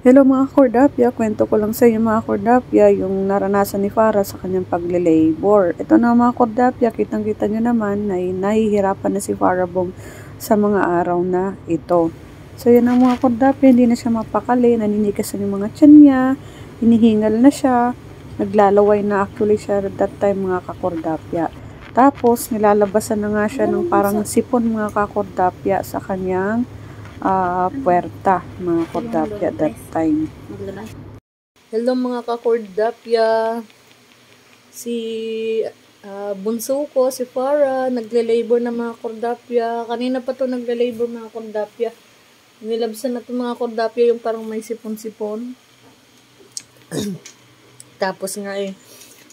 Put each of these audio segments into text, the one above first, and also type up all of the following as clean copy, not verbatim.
Hello mga kordapya, kwento ko lang sa inyo mga kordapya yung naranasan ni Farah sa kanyang pagle-labor. Ito na mga kordapya, kitang-kita nyo naman na nahihirapan na si Farah Bong sa mga araw na ito. So yan ang mga kordapya, hindi na siya mapakali, naninikasan yung mga tiyan niya, hinihingal na siya, naglalaway na actually siya at that time mga kakordapya. Tapos nilalabasan na nga siya ng parang sipon mga kakordapya sa kanyang puerta mga kordapya that time. Hello mga kakordapya. Si bunso ko, si Farah, nagle-labor na mga kordapya. Kanina pa to nagle-labor mga kordapya. Nilabsan na to mga kordapya yung parang may sipon-sipon. Tapos nga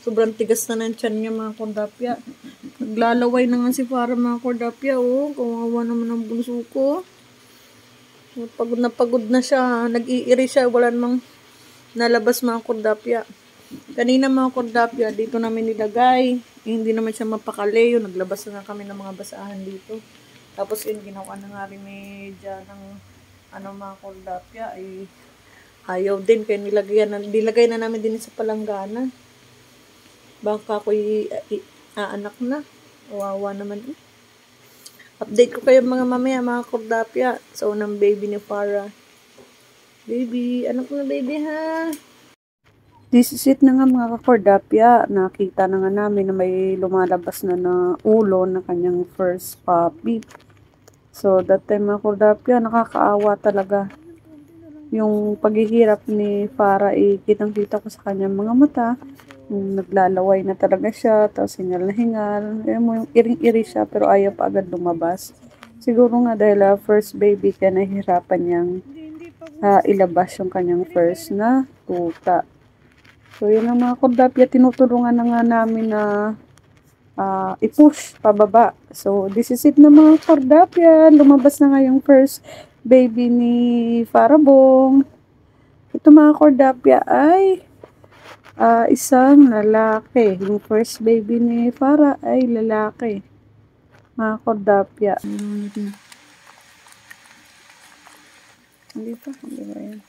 sobrang tigas na ng tiyan niya mga kordapya. Naglalaway na nga si Farah mga kordapya. Oh, kawawa naman ang bunso ko. Pagod na siya. Nag-iiri siya. Wala namang nalabas mga kordapya. Kanina mga kordapya, dito namin nilagay. Hindi naman siya mapakali. Naglabas na kami ng mga basahan dito. Tapos ginawa na nga rin ni Diyan ng mga kordapya. Ayaw din. Kaya nilagay na namin din sa palanggana. Baka ako aanak na. Wawa naman Update ko kayo mga mamaya, mga kordapya, sa unang baby ni Farah. Baby, anak na baby ha? This is it na nga mga kakordapya. Nakita na nga namin na may lumalabas na ulo na kanyang first puppy. So that time mga kordapya, nakakaawa talaga. Yung paghihirap ni Farah, kitang-kita ko sa kanyang mga mata. Naglalaway na talaga siya, tapos hingal na hingal. Yung iring-iri siya, pero ayaw pa agad lumabas. Siguro nga dahil first baby kaya nahihirapan niyang ilabas yung kanyang first na tuta. So yun ang mga kordapya, tinutulungan na nga namin na i-push pababa. So this is it na mga kordapya. Lumabas na nga yung first baby ni Farah Bong. Ito mga kordapya ay isang lalaki. Yung first baby ni Farah ay lalaki. Mga kordapya. Hindi pa yan.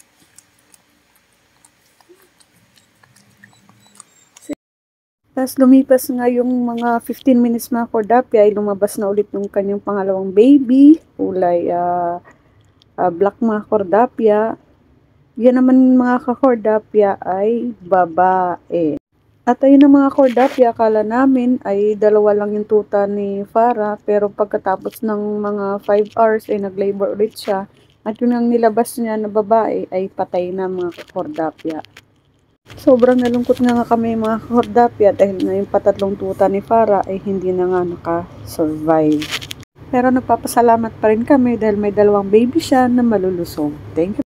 Tapos lumipas nga yung mga 15 minutes mga kordapya ay lumabas na ulit yung kanyang pangalawang baby. Kulay black mga kordapya. Yan naman mga kakordapya ay babae. At ayun ang mga kordapya, akala namin ay dalawa lang yung tuta ni Farah. Pero pagkatapos ng mga 5 hours ay nag-labor ulit siya. At yun ang nilabas niya na babae ay patay na mga kakordapya. Sobrang nalungkot nga kami mga kakordapya dahil na yung patatlong tuta ni Farah ay hindi na nga naka-survive. Pero nagpapasalamat pa rin kami dahil may dalawang baby siya na malulusog. Thank you.